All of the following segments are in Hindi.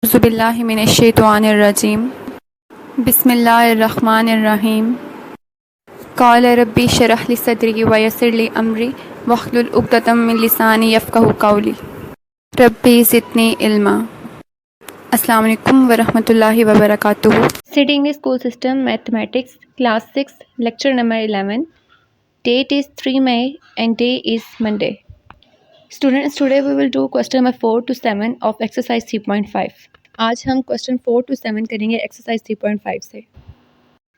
औज़ुबिल्लाहि मिनश्शैतानिर्रजीम बिस्मिल्लाहिर्रहमानिर्रहीम क़ाल रब्बी इश्रह ली सदरी व यस्सिर ली अमरी वहलुल उक़दतम मिन लिसानी यफ़क़हू क़ौली रब्बी ज़िदनी इल्मा। अस्सलाम वालेकुम व रहमतुल्लाहि व बरकातुहू। Studying the School System Mathematics Class 6 Lecture number 11. Date is 3 May and day is Monday. Students, today we will do question number 4 to 7 of exercise 3.5. आज हम question 4 to 7 करेंगे exercise 3.5 से।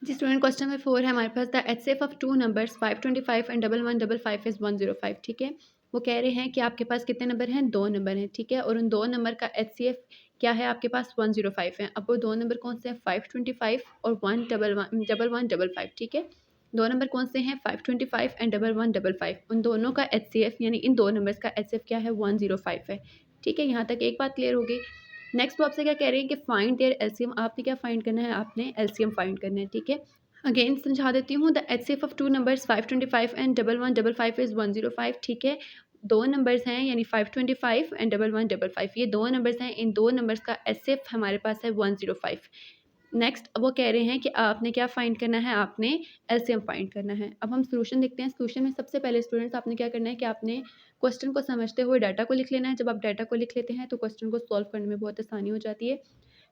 जी स्टूडेंट, क्वेश्चन नंबर 4 है हमारे पास। The HCF of two numbers 525 and 1155 is 105। ठीक है, वो कह रहे हैं कि आपके पास कितने नंबर हैं? दो नंबर हैं। ठीक है, और उन दो नंबर का HCF क्या है आपके पास? 105 है। अब वो दो नंबर कौन से हैं? 525 और 1155। ठीक है, दो नंबर कौन से हैं? 525 एंड 1155। उन दोनों का HCF यानी इन दो नंबर्स का HCF क्या है? 105 है। ठीक है, यहाँ तक एक बात क्लियर होगी। नेक्स्ट वो आपसे क्या कह रहे हैं कि फाइंड देयर एलसीएम। आपने क्या फाइंड करना है? आपने एलसीएम फाइंड करना है। ठीक है, अगेन समझा देती हूँ। The HCF of two numbers 525 and 1155 is 105। ठीक है, दो नंबर्स हैं यानी 525 एंड 1155, ये दो नंबर्स हैं। इन दो नंबर्स का HCF हमारे पास है 105। नेक्स्ट वो कह रहे हैं कि आपने क्या फाइंड करना है? आपने एलसीएम फाइंड करना है। अब हम सोल्यूशन देखते हैं। सोल्यूशन में सबसे पहले स्टूडेंट्स आपने क्या करना है कि आपने क्वेश्चन को समझते हुए डाटा को लिख लेना है। जब आप डाटा को लिख लेते हैं तो क्वेश्चन को सॉल्व करने में बहुत आसानी हो जाती है।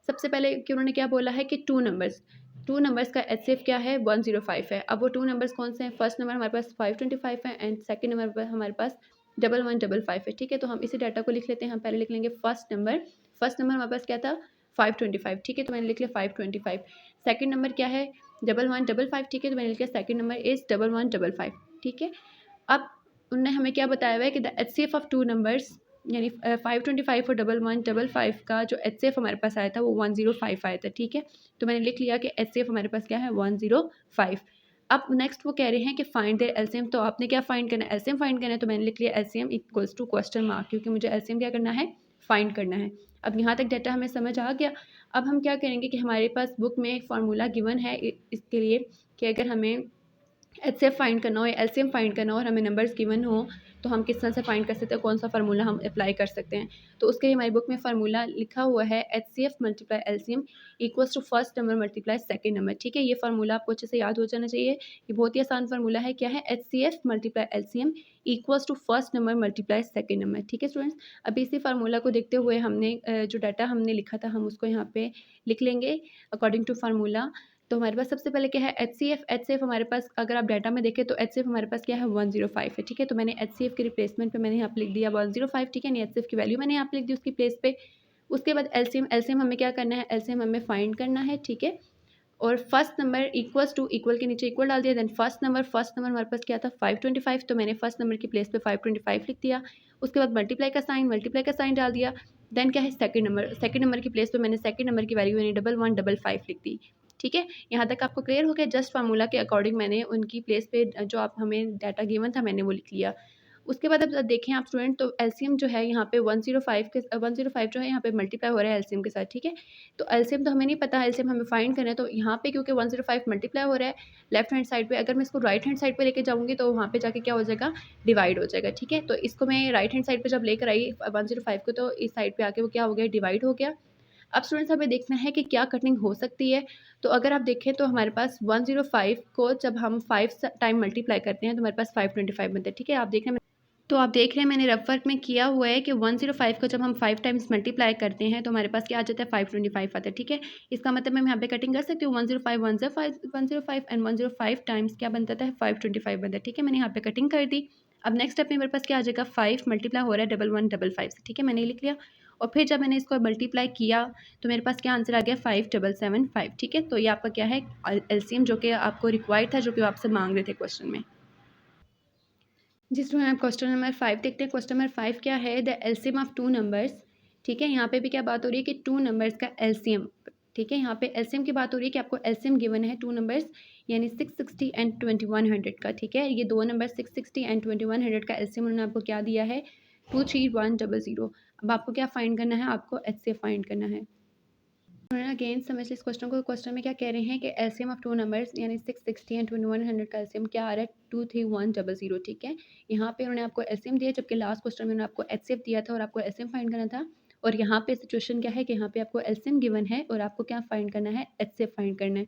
सबसे पहले कि उन्होंने क्या बोला है कि टू नंबर्स का HCF क्या है? 105 है। अब वो टू नंबर्स कौन से हैं? फर्स्ट नंबर हमारे पास 525 है एंड सेकंड नंबर पर हमारे पास 1155 है। ठीक है, तो हम इसी डाटा को लिख लेते हैं। हम पहले लिख लेंगे फर्स्ट नंबर हमारे पास क्या था? 525। ठीक है, तो मैंने लिख लिया 525। सेकंड नंबर क्या है? 1155। ठीक है, तो मैंने लिख लिया सेकंड नंबर इज़ 1155। ठीक है, अब उन्होंने हमें क्या बताया हुआ है कि the HCF of two numbers यानी 525 और 1155 का जो HCF हमारे पास आया था वो 105 आया था। ठीक है, तो मैंने लिख लिया कि HCF हमारे पास क्या है? 105। अब नेक्स्ट वो कह रहे हैं कि फाइंड देयर एलसीएम। तो आपने क्या फाइंड करना है? एलसीएम फाइंड करना है। तो मैंने लिख लिया LCM equals to question mark, क्योंकि मुझे एलसीएम क्या करना है? फाइंड करना है। अब यहाँ तक डाटा हमें समझ आ गया। अब हम क्या करेंगे कि हमारे पास बुक में एक फार्मूला गिवन है इसके लिए कि अगर हमें HCF फाइंड करना हो या एलसीएम फाइंड करना हो और हमें नंबर्स गिवन हो तो हम किस तरह से फाइंड कर सकते हैं, कौन सा फार्मूला हम अप्लाई कर सकते हैं। तो उसके लिए हमारी बुक में फार्मूला लिखा हुआ है HCF multiply LCM equals to first number multiply second number. ठीक है, ये फार्मूला आपको अच्छे से याद हो जाना चाहिए। ये बहुत ही आसान फार्मूला है। क्या है? HCF multiply LCM equals to first number multiply second number. ठीक है स्टूडेंट्स, अभी इसी फार्मूला को देखते हुए हमने जो डाटा हमने लिखा था हम उसको यहाँ पे लिख लेंगे अकॉर्डिंग टू फार्मूला। तो हमारे पास सबसे पहले क्या है? HCF हमारे पास अगर आप डाटा में देखें तो HCF हमारे पास क्या है? 105 है। ठीक है, तो मैंने HCF के रिप्लेसमेंट पे मैंने यहाँ पे लिख दिया 105। ठीक है, नहीं HCF की वैल्यू मैंने यहाँ पे लिख दी उसकी प्लेस पे। उसके बाद एलसीएम हमें क्या करना है? एलसीएम हमें फाइंड करना है। ठीक है, और first number equals to equal के नीचे इक्वल डाल दिया। देन फर्स्ट नंबर हमारे पास क्या था? 525। तो मैंने फर्स्ट नंबर की प्लेस पे 525 लिख दिया। उसके बाद मल्टीप्लाई का साइन डाल दिया। देन क्या है? सेकंड नंबर की प्लेस पे मैंने सेकंड नंबर की वैल्यू यानी 1155 लिख दी। ठीक है, यहाँ तक आपको क्लियर हो गया? जस्ट फार्मूला के अकॉर्डिंग मैंने उनकी प्लेस पे जो आप हमें डाटा गिवन था मैंने वो लिख लिया। उसके बाद अब देखें आप स्टूडेंट तो एलसीएम जो है यहाँ पे 105 जो है यहाँ पे मल्टीप्लाई हो रहा है एलसीएम के साथ। ठीक है, तो एलसीएम तो हमें नहीं पता, एलसीएम हमें फाइंड करना है। तो यहाँ पे क्योंकि 105 मल्टीप्लाई हो रहा है लेफ्ट हैंड साइड पे, अगर मैं इसको राइट हैंड साइड पे लेके जाऊँगी तो वहाँ पे जाके क्या हो जाएगा? डिवाइड हो जाएगा। ठीक है, तो इसको मैं राइट हैंड साइड पे जब लेकर आई 105 को तो इस साइड पे आके वो क्या हो गया? डिवाइड हो गया। अब स्टूडेंट्स हमें देखना है कि क्या कटिंग हो सकती है। तो अगर आप देखें तो हमारे पास 105 को जब हम 5 टाइम मल्टीप्लाई करते हैं तो हमारे पास 525 बनता है। ठीक है, आप देख रहे हैं तो आप देख रहे हैं मैंने रफ वर्क में किया हुआ है कि 105 को जब हम 5 टाइम्स मल्टीप्लाई करते हैं तो हमारे पास क्या आ जाता है? 525 आता है। ठीक है, इसका मतलब मैं यहाँ पे कटिंग कर सकती हूँ 105 एंड 105 टाइम्स क्या बनता है? 525 बनता है। ठीक है, मैंने यहाँ पे कटिंग कर दी। अब नेक्स्ट स्टेप में मेरे पास क्या आ जाएगा? 5 मल्टीप्लाई हो रहा है 1155 से। ठीक है, मैंने लिख लिया और फिर जब मैंने इसको मल्टीप्लाई किया तो मेरे पास क्या आंसर आ गया? 5775। ठीक है, तो ये आपका क्या है? एलसीएम जो कि आपको रिक्वायर्ड था, जो कि आपसे मांग रहे थे क्वेश्चन में। जिसमें आप क्वेश्चन नंबर 5 देखते हैं। क्वेश्चन नंबर 5 क्या है? The LCM of two numbers. ठीक है, यहाँ पे भी क्या बात हो रही है कि टू नंबर्स का एलसीएम। ठीक है, यहाँ पे एलसीएम की बात हो रही है कि आपको एलसीएम गिवन है टू नंबर्स यानी 660 एंड 2100 का। ठीक है, ये दो नंबर 660 एंड 2100 का एलसीएम उन्होंने आपको क्या दिया है? 23100। अब आपको क्या फाइंड करना है? आपको HCF फाइंड करना है। अगेन समझ इस क्वेश्चन को। क्वेश्चन में क्या कह रहे हैं कि एलसीएम ऑफ टू नंबर्स यानी 660 एंड 2100 का एलसीएम क्या आ रहा है? 23100। ठीक है, यहाँ पे उन्होंने आपको एलसीएम दिया जबकि लास्ट क्वेश्चन में उन्होंने आपको HCF दिया था और आपको एलसीएम फाइंड करना था। और यहाँ पे सिचुएशन क्या है कि यहाँ पे आपको एलसीएम गिवन है और आपको क्या फाइंड करना है, एचसीएफ फाइंड करना है।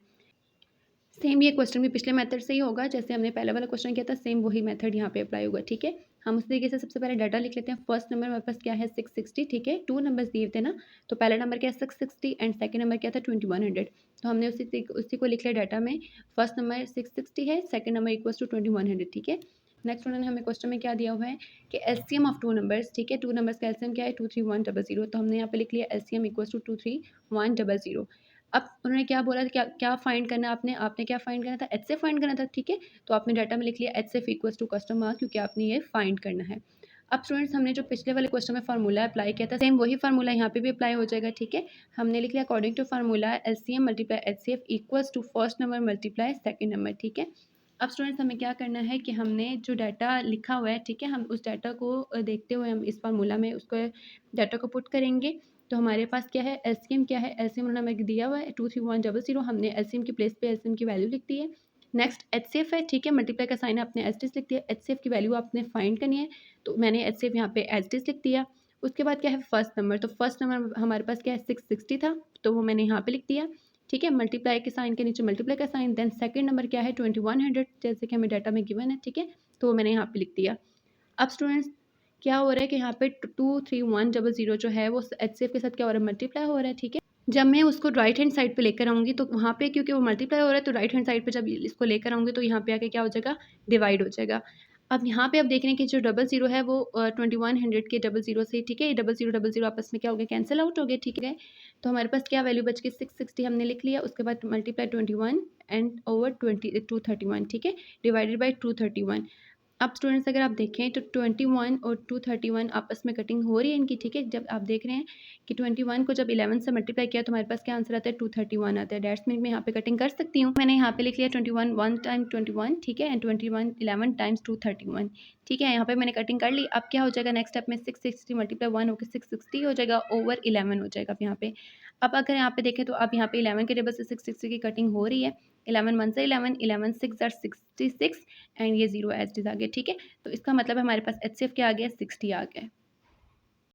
सेम ये क्वेश्चन भी पिछले मेथड से ही होगा, जैसे हमने पहले वाला क्वेश्चन किया था, सेम वही मेथड यहाँ पे अप्लाई होगा, ठीक है। हम उस तरीके से सबसे पहले डाटा लिख लेते हैं। फर्स्ट नंबर मेरे पास क्या है 660, ठीक है। 2 नंबर्स दिए थे ना, तो पहला नंबर क्या है 660 एंड सेकंड नंबर क्या था 2100। तो हमने उसी को लिख लिया डाटा में। फर्स्ट नंबर 660 है, सेकंड नंबर इक्वल्स टू 2100, ठीक है। नेक्स्ट उन्होंने हमें क्वेश्चन में क्या दिया हुआ है कि एलसीएम ऑफ 2 नंबर्स, ठीक है। 2 नंबर्स का एलसीएम क्या है 23100, तो हमने यहाँ पे लिख लिया एलसीएम इक्वल्स टू 23100। अब उन्होंने क्या बोला, क्या क्या फाइंड करना है आपने क्या फाइंड करना था, एचसीएफ फाइंड करना था, ठीक है। तो आपने डाटा में लिख लिया HCF equals to question mark, क्योंकि आपने ये फाइंड करना है। अब स्टूडेंट्स हमने जो पिछले वाले क्वेश्चन में फार्मूला अप्लाई किया था, सेम वही फार्मूला यहाँ पे भी अप्लाई हो जाएगा, ठीक है। हमने लिख लिया according to formula LCM multiply HCF equals to first number multiply second number, ठीक है। अब स्टूडेंट्स हमें क्या करना है कि हमने जो डाटा लिखा हुआ है, ठीक है, हम उस डाटा को देखते हुए हम इस फार्मूला में उसको डाटा को पुट करेंगे। तो हमारे पास क्या है, एलसीएम क्या है, एलसीएम उन्होंने हमें दिया हुआ है 23100, हमने एलसीएम की प्लेस पे एलसीएम की वैल्यू लिख दी है। नेक्स्ट एचसीएफ है, ठीक है, मल्टीप्लाई का साइन आपने एचटीएस लिख दिया, एचसीएफ की वैल्यू आपने फाइंड करनी है, तो मैंने एचसीएफ यहाँ पे एचटीएस लिख दिया। उसके बाद क्या है फर्स्ट नंबर, तो फर्स्ट नंबर हमारे पास क्या है 660 था, तो वो मैंने यहाँ पे लिख दिया, ठीक है। मल्टीप्लाई के साइन के नीचे मल्टीप्लाई का साइन, देन सेकंड नंबर क्या है 2100, जैसे कि हमें डाटा में गिवन है, ठीक है, तो वो मैंने यहाँ पे लिख दिया। अब स्टूडेंट्स क्या हो रहा है कि यहाँ पे 23100 जो है वो एचसीएफ के साथ क्या हो रहा है, मल्टीप्लाई हो रहा है, ठीक है। जब मैं उसको राइट हैंड साइड पे लेकर आऊँगी तो वहाँ पे क्योंकि वो मल्टीप्लाई हो रहा है, तो राइट हैंड साइड पे जब इसको लेकर आऊँगी तो यहाँ पे आके क्या हो जाएगा, डिवाइड हो जाएगा। अब यहाँ पे आप देख रहे हैं कि जो 00 है वो 2100 के 00 से, ठीक है, ये 00 आपस में क्या हो गया, कैंसिल आउट हो गए, ठीक है। तो हमारे पास क्या वैल्यू बच गई 660 हमने लिख लिया, उसके बाद मल्टीप्लाई 21 एंड ओवर 231, ठीक है, डिवाइडेड बाई 231। अब स्टूडेंट्स अगर आप देखें तो 21 और 231 आपस में कटिंग हो रही है इनकी, ठीक है। जब आप देख रहे हैं कि 21 को जब 11 से मल्टीप्लाई किया तो हमारे पास क्या आंसर आता है 231 आता है। डेट्स मीन मैं यहाँ पे कटिंग कर सकती हूँ। मैंने यहाँ पे लिख लिया 21 1 टाइम 21, ठीक है, एंड 21 11 टाइम्स 231, ठीक है। यहाँ पे मैंने कटिंग कर ली। अब क्या हो जाएगा नेक्स्ट स्टेप में 660 मल्टीप्लाई 1 होकर 660 हो जाएगा, ओवर 11 हो जाएगा अब यहाँ पे। अब अगर यहाँ पे देखें तो अब यहाँ पे 11 के टेबल से 660 की कटिंग हो रही है। 11 1 से 11, 11 6 आर 66 एंड ये 0 एज इट इज आ गया, ठीक है। तो इसका मतलब हमारे पास एचसीएफ क्या आ गया 60 आ गया।